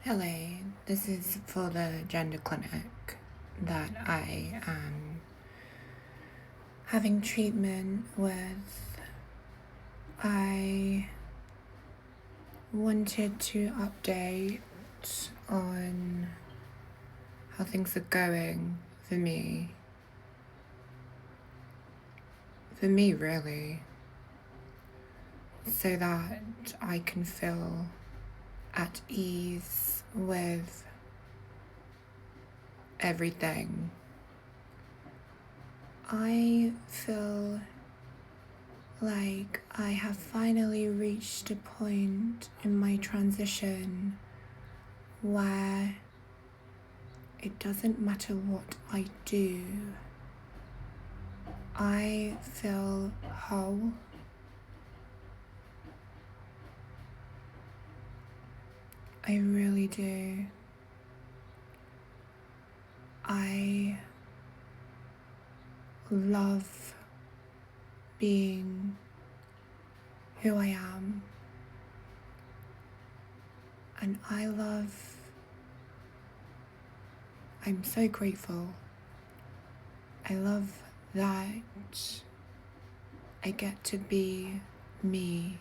Hello, this is for the gender clinic that I am having treatment with. I wanted to update on how things are going for me. For me, really. So that I can feel at ease with everything. I feel like I have finally reached a point in my transition where it doesn't matter what I do. I feel whole. I really do. I love being who I am. And I'm so grateful. I love that I get to be me.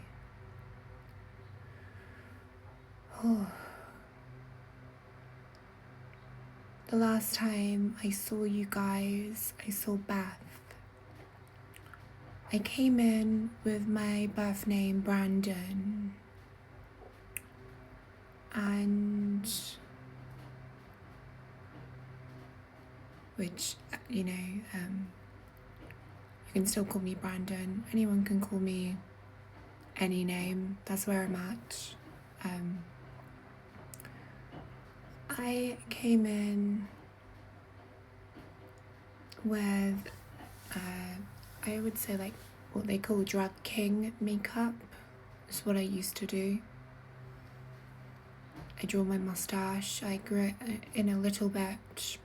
The last time I saw you guys, I saw Beth. I came in with my birth name, Brandon. And which, you can still call me Brandon. Anyone can call me any name. That's where I'm at. I came in with, I would say like what they call drag king makeup. Is what I used to do. I draw my mustache, I grew it in a little bit,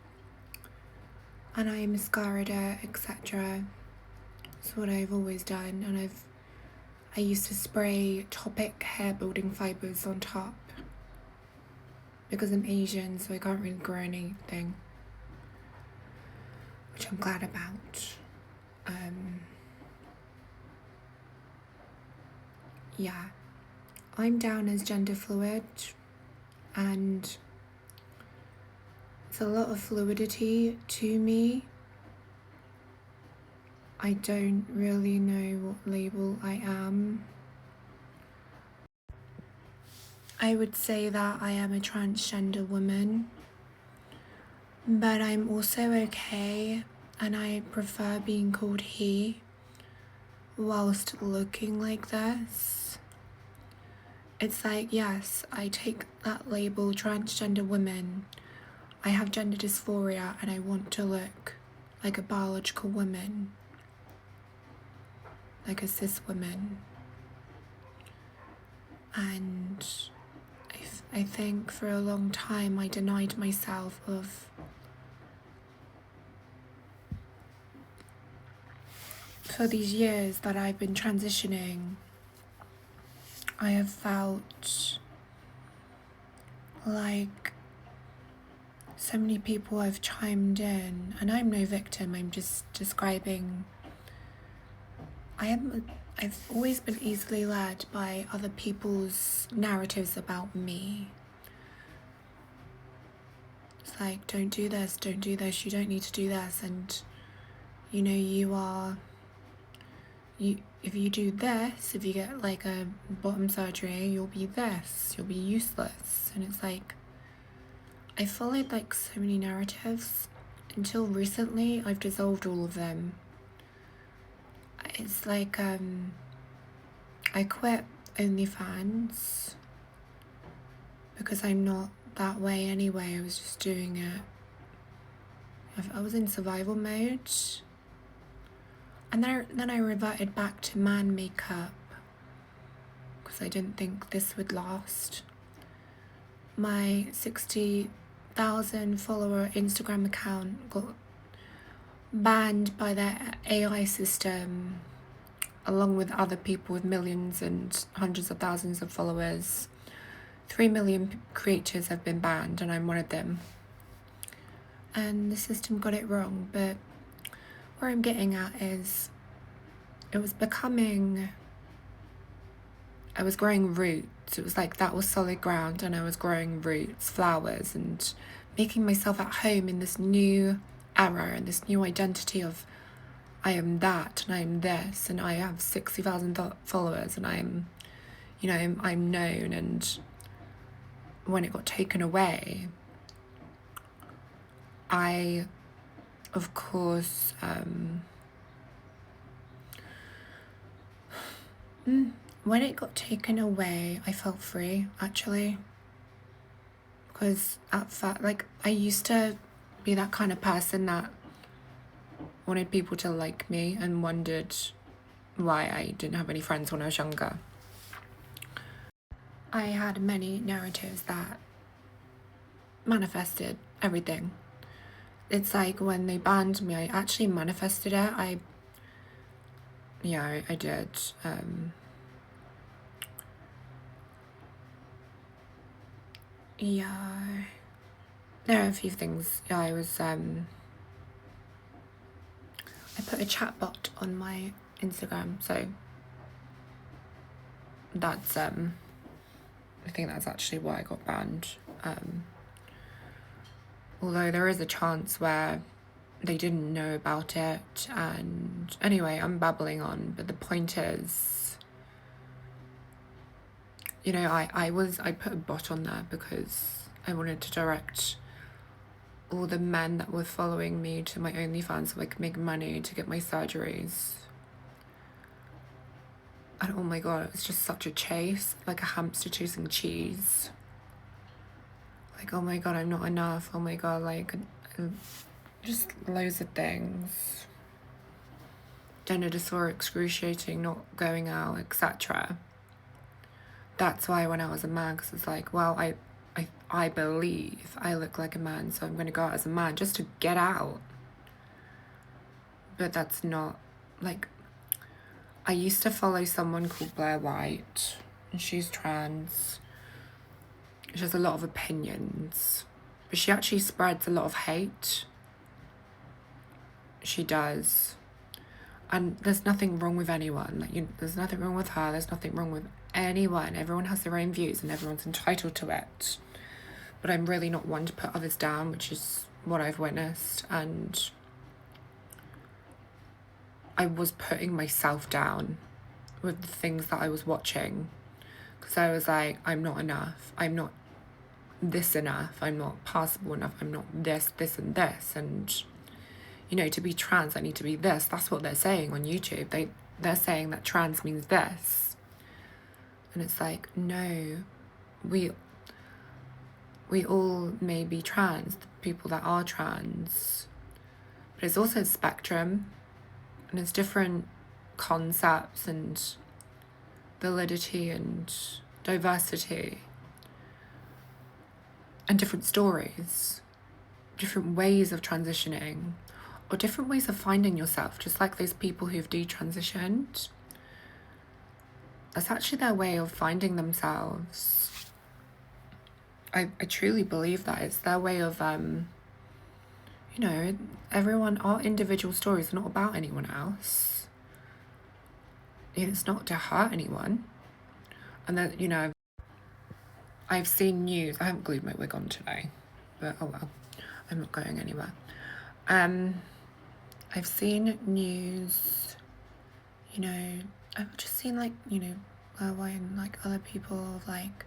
and I mascaraed it, etc. That's what I've always done, and I used to spray Topic hair building fibers on top because I'm Asian, so I can't really grow anything, which I'm glad about. Yeah, I'm down as gender fluid, and it's a lot of fluidity to me. I don't really know what label I am. I would say that I am a transgender woman, but I'm also okay, and I prefer being called he whilst looking like this. It's like, yes, I take that label, transgender woman. I have gender dysphoria and I want to look like a biological woman, like a cis woman. And I think for a long time I denied myself of for these years that I've been transitioning. I have felt like so many people have chimed in, and I'm no victim, I'm just describing. I've always been easily led by other people's narratives about me. It's like, don't do this, you don't need to do this, and if you do this, if you get like a bottom surgery, you'll be this, you'll be useless. And it's like, I followed like so many narratives until recently. I've dissolved all of them. It's like I quit OnlyFans because I'm not that way anyway. I was just doing it. I was in survival mode. And then I reverted back to man makeup because I didn't think this would last. My 60,000 follower Instagram account got banned by their AI system, along with other people with millions and hundreds of thousands of followers, 3 million creators have been banned, and I'm one of them. And the system got it wrong, but where I'm getting at is it was becoming, I was growing roots. It was like that was solid ground, and I was growing roots, flowers, and making myself at home in this new era and this new identity of I am that and I am this and I have 60,000 followers and I'm, you know, I'm known. And when it got taken away, I, of course, when it got taken away, I felt free, actually. Because at first, like, I used to be that kind of person that wanted people to like me and wondered why I didn't have any friends when I was younger. I had many narratives that manifested everything. It's like when they banned me, I actually manifested it. I did. There are a few things. I put a chat bot on my Instagram, so that's, I think that's actually why I got banned. Although there is a chance where they didn't know about it, and anyway, I'm babbling on, but the point is, you know, I put a bot on there because I wanted to direct all the men that were following me to my OnlyFans so I could make money to get my surgeries. And oh my god, it's just such a chase, like a hamster chasing cheese. Like, oh my god, I'm not enough. Oh my god, like, just loads of things. Dinner disorder, excruciating, not going out, etc. That's why when I was a man, because it's like, well, I believe I look like a man, so I'm going to go out as a man just to get out. But that's not, like, I used to follow someone called Blair White, and she's trans. She has a lot of opinions, but she actually spreads a lot of hate. She does. And there's nothing wrong with anyone. Like, there's nothing wrong with her. There's nothing wrong with anyone. Everyone has their own views and everyone's entitled to it. But I'm really not one to put others down, which is what I've witnessed. And I was putting myself down with the things that I was watching. Because I was like, I'm not enough. I'm not this enough. I'm not passable enough. I'm not this, and this. And you know, to be trans, I need to be this. That's what they're saying on YouTube. They're saying that trans means this. And it's like, no, we all may be trans, the people that are trans. But it's also a spectrum. And it's different concepts and validity and diversity. And different stories. Different ways of transitioning. Or different ways of finding yourself, just like those people who've detransitioned. That's actually their way of finding themselves. I truly believe that. It's their way of, you know, our individual stories are not about anyone else. It's not to hurt anyone. And then, you know, I've seen news. I haven't glued my wig on today, but oh well, I'm not going anywhere. I've seen news, you know, I've just seen, like, you know, when, like, other people, like,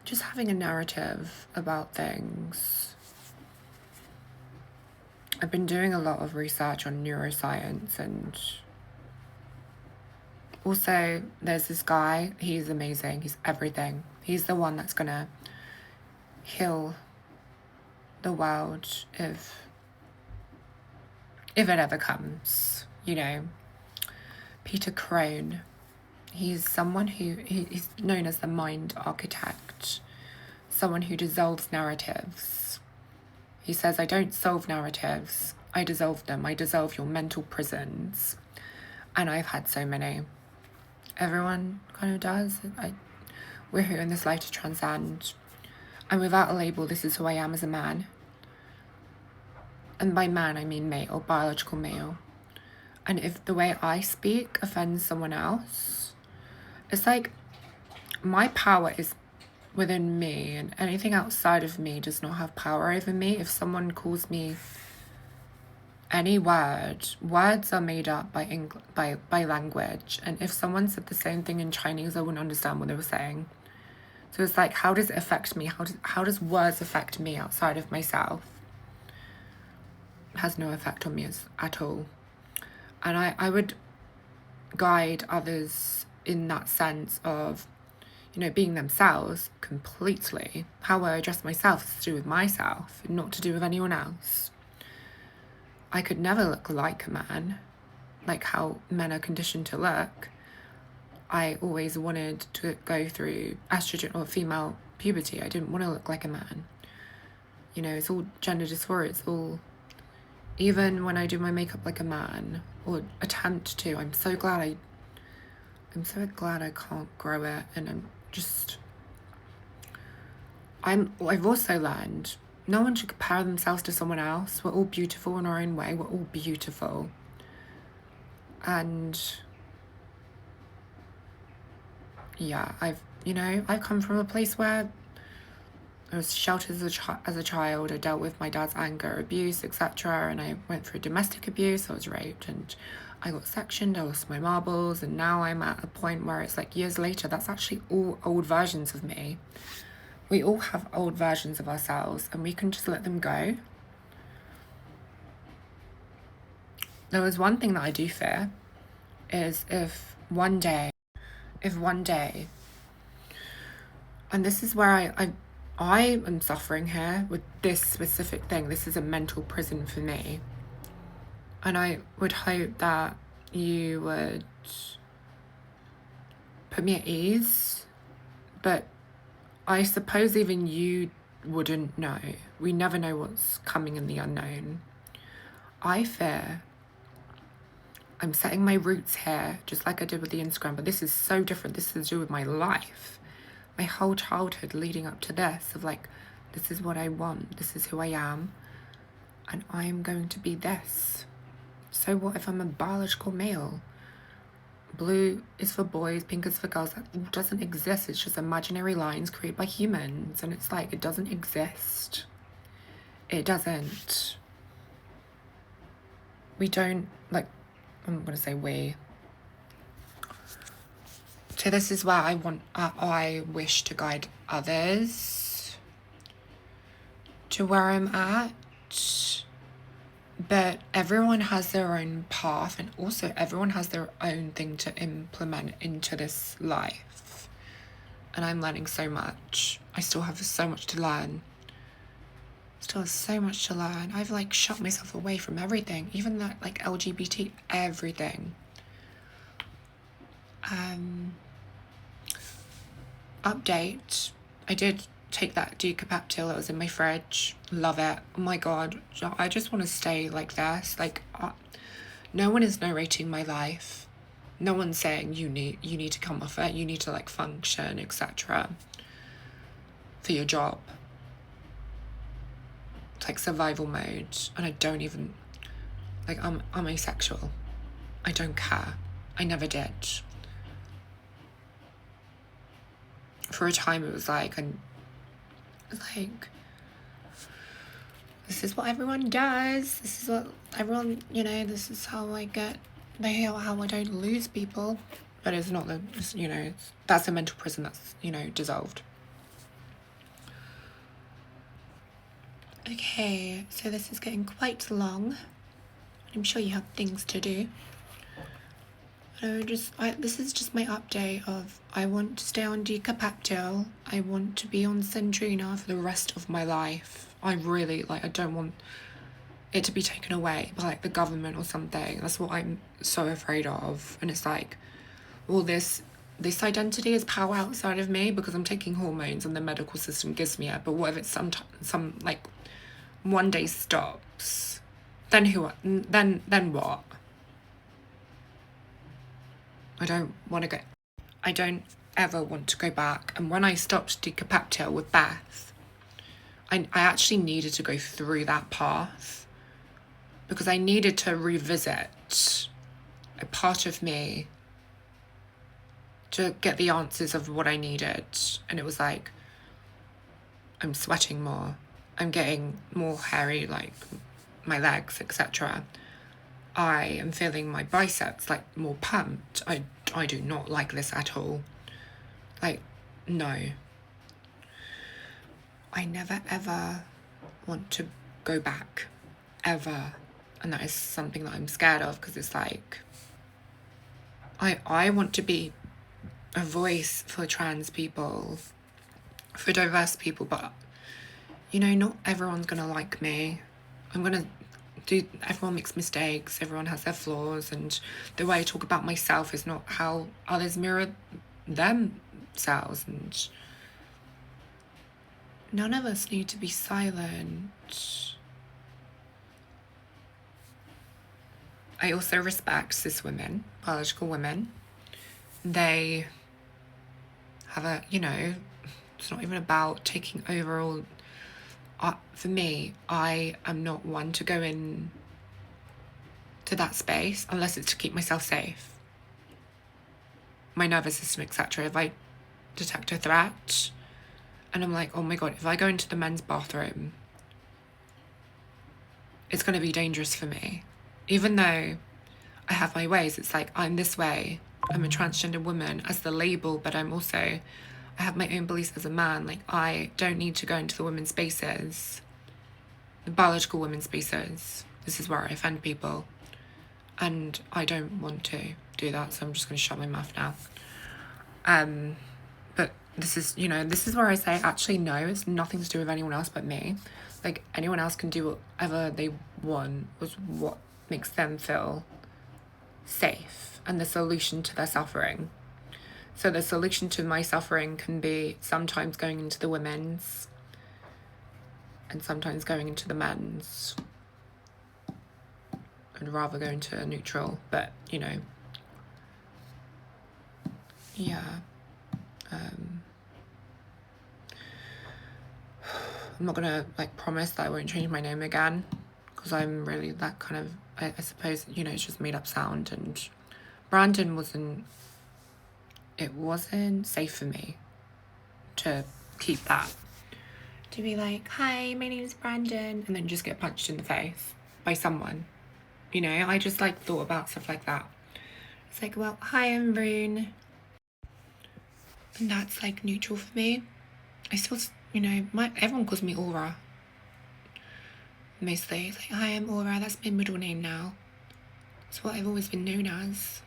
just having a narrative about things. I've been doing a lot of research on neuroscience, and also there's this guy, he's amazing, he's everything. He's the one that's gonna heal the world if it ever comes, you know. Peter Crone, he's someone he's known as the mind architect, someone who dissolves narratives. He says, I don't solve narratives, I dissolve them. I dissolve your mental prisons. And I've had so many. Everyone kind of does. We're here in this life to transcend. And without a label, this is who I am as a man. And by man, I mean male, biological male. And if the way I speak offends someone else, it's like my power is within me, and anything outside of me does not have power over me. If someone calls me any words are made up by language, and if someone said the same thing in Chinese, I wouldn't understand what they were saying. So it's like, how does it affect me? How does words affect me outside of myself? It has no effect on me at all. And I would guide others in that sense of, being themselves completely. How I address myself is to do with myself, and not to do with anyone else. I could never look like a man, like how men are conditioned to look. I always wanted to go through estrogen or female puberty. I didn't want to look like a man. It's all gender dysphoria. It's all, even when I do my makeup like a man, or attempt to, I'm so glad I can't grow it, and I've also learned no one should compare themselves to someone else. We're all beautiful in our own way. We're all beautiful. And yeah, I've come from a place where I was sheltered as a child. I dealt with my dad's anger, abuse, etc. And I went through domestic abuse. I was raped and I got sectioned. I lost my marbles. And now I'm at a point where it's like years later, that's actually all old versions of me. We all have old versions of ourselves, and we can just let them go. There was one thing that I do fear, is if one day, and this is where I am suffering here with this specific thing. This is a mental prison for me. And I would hope that you would put me at ease, but I suppose even you wouldn't know. We never know what's coming in the unknown. I fear I'm setting my roots here, just like I did with the Instagram, but this is so different. This is to do with my life. My whole childhood leading up to this, of like, this is what I want, this is who I am, and I am going to be this. So what if I'm a biological male? Blue is for boys, pink is for girls. That doesn't exist. It's just imaginary lines created by humans. And it's like, it doesn't exist. It doesn't. We don't, like, I'm going to say we. So this is where I wish to guide others to where I'm at. But everyone has their own path, and also everyone has their own thing to implement into this life. And I'm learning so much. I still have so much to learn. I've like shut myself away from everything, even that like LGBT, everything. Update. I did take that decapeptyl that was in my fridge. Love it. Oh my god, I just want to stay like this. Like, no one is narrating my life. No one's saying you need to come off it. You need to like function, etc. for your job. It's like survival mode, and I don't even like. I'm asexual. I don't care. I never did. For a time, it was like, this is what everyone does. This is what everyone, this is how I get, how I don't lose people. But it's not that's a mental prison that's, dissolved. Okay, so this is getting quite long. I'm sure you have things to do. This is just my update of, I want to stay on decapeptyl. I want to be on Centrina for the rest of my life. I really, I don't want it to be taken away by, the government or something. That's what I'm so afraid of. And it's like, well, this identity is power outside of me because I'm taking hormones and the medical system gives me it. But what if it's some one day stops? Then then what? I don't want to go I don't ever want to go back. And when I stopped Decapeptyl with Beth, I actually needed to go through that path because I needed to revisit a part of me to get the answers of what I needed. And it was like, I'm sweating more. I'm getting more hairy, like my legs, etc. I am feeling my biceps like more pumped. I do not like this at all. Like, no. I never ever want to go back, ever. And that is something that I'm scared of because it's like, I want to be a voice for trans people, for diverse people, but, you know, not everyone's gonna like me. Everyone makes mistakes, everyone has their flaws, and the way I talk about myself is not how others mirror themselves, and none of us need to be silent. I also respect cis women, biological women. They have a, you know, it's not even about taking over all. For me, I am not one to go in to that space unless it's to keep myself safe, my nervous system, etc. If I detect a threat and I'm like, oh my god, if I go into the men's bathroom, it's going to be dangerous for me. Even though I have my ways, it's like, I'm this way, I'm a transgender woman as the label, but I have my own beliefs as a man. Like, I don't need to go into the women's spaces, the biological women's spaces. This is where I offend people. And I don't want to do that, so I'm just going to shut my mouth now. But this is, you know, this is where I say, actually, no, it's nothing to do with anyone else but me. Like, anyone else can do whatever they want, was what makes them feel safe, and the solution to their suffering. So the solution to my suffering can be sometimes going into the women's and sometimes going into the men's. I'd rather go into a neutral, but, you know, yeah. I'm not gonna, like, promise that I won't change my name again, because I'm really that kind of, I suppose, you know, it's just made up sound, and Brandon wasn't safe for me to keep that. To be like, hi, my name is Brandon, and then just get punched in the face by someone. You know, I just, like, thought about stuff like that. It's like, well, hi, I'm Rune. And that's, like, neutral for me. I still, you know, everyone calls me Aura. Mostly. It's like, hi, I'm Aura. That's my middle name now. It's what I've always been known as.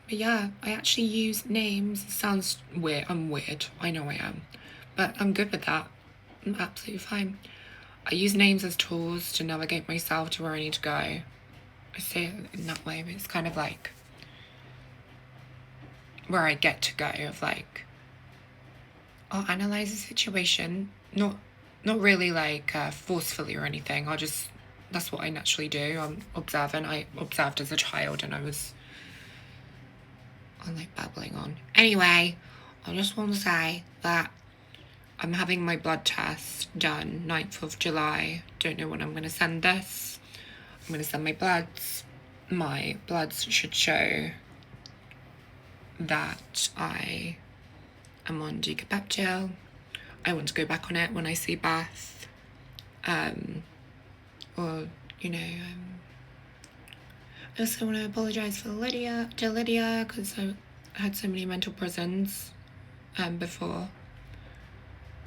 But yeah, I actually use names. It sounds weird. I'm weird. I know I am. But I'm good with that. I'm absolutely fine. I use names as tools to navigate myself to where I need to go. I say it in that way, but it's kind of like where I get to go, of like, I'll analyze the situation, not really like forcefully or anything. That's what I naturally do. I'm observant. I observed as a child, and I'm like babbling on. Anyway, I just want to say that I'm having my blood test done 9th of July. Don't know when I'm going to send this. I'm going to send my bloods. My bloods should show that I am on Decapeptyl. I want to go back on it when I see Beth. Or, you know, I also want to apologise to Lydia, because I had so many mental prisons before.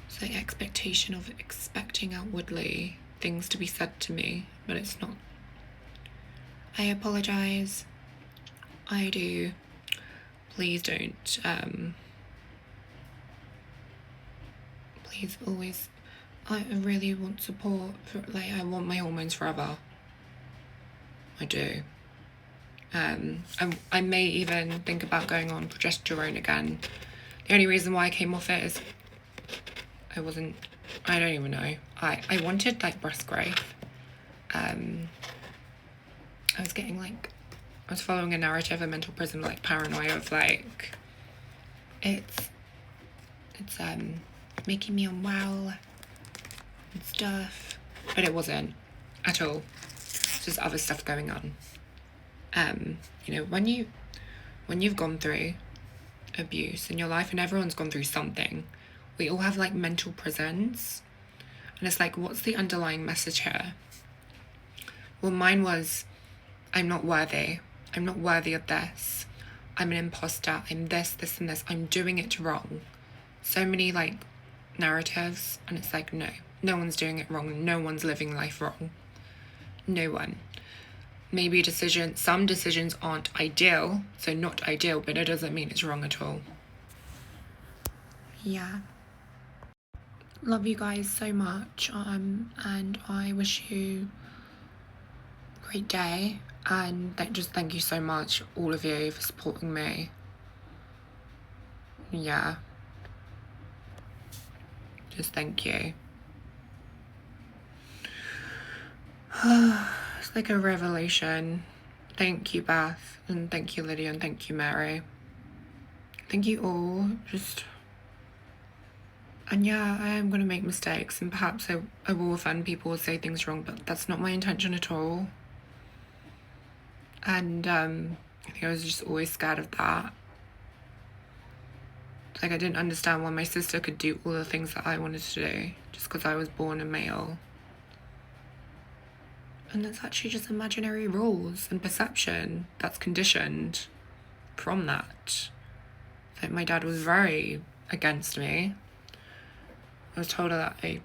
It's like expectation of expecting outwardly things to be said to me, but it's not. I apologise. I do. Please don't. Please always. I really want support. I want my hormones forever. I do. I may even think about going on progesterone again. The only reason why I came off it is I don't even know. I wanted like breast growth. I was getting like I was following a narrative of mental prison, like paranoia of like, it's making me unwell and stuff, but it wasn't at all. It's just other stuff going on. You know, when you've gone through abuse in your life, and everyone's gone through something, we all have like mental prisons, and it's like, what's the underlying message here? Well, mine was, I'm not worthy of this, I'm an imposter, I'm this and this, I'm doing it wrong. So many like narratives, and it's like, no one's doing it wrong, no one's living life wrong, no one. Maybe some decisions aren't ideal, so not ideal, but it doesn't mean it's wrong at all. Yeah. Love you guys so much, and I wish you a great day, and just thank you so much, all of you, for supporting me. Yeah. Just thank you. It's like a revelation. Thank you, Beth, and thank you, Lydia, and thank you, Mary. Thank you all. And yeah, I am going to make mistakes, and perhaps I will offend people or say things wrong, but that's not my intention at all. And I think I was just always scared of that. Like, I didn't understand why my sister could do all the things that I wanted to do just because I was born a male. And that's actually just imaginary rules and perception that's conditioned from that. Like, my dad was very against me. I was told that I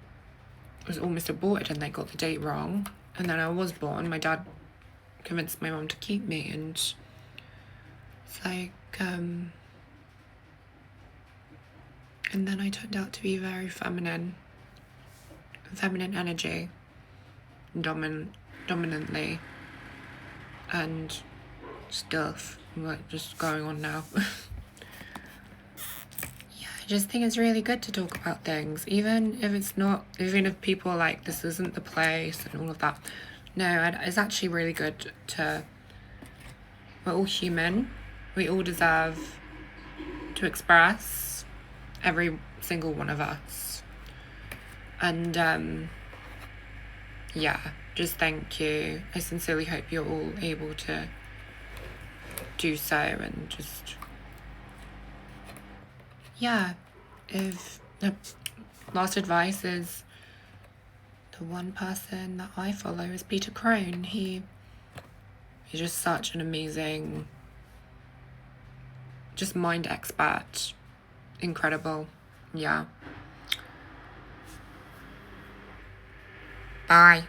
was almost aborted and they got the date wrong. And then I was born. My dad convinced my mum to keep me, and it's like, and then I turned out to be very feminine energy, dominantly, and stuff like just going on now. Yeah, I just think it's really good to talk about things, even if people are like, this isn't the place and all of that. No, it's actually really good we're all human. We all deserve to express, every single one of us. And yeah, just thank you. I sincerely hope you're all able to do so, and just, yeah, if the last advice is, the one person that I follow is Peter Crone. He's just such an amazing, just mind expert. Incredible. Yeah. Bye.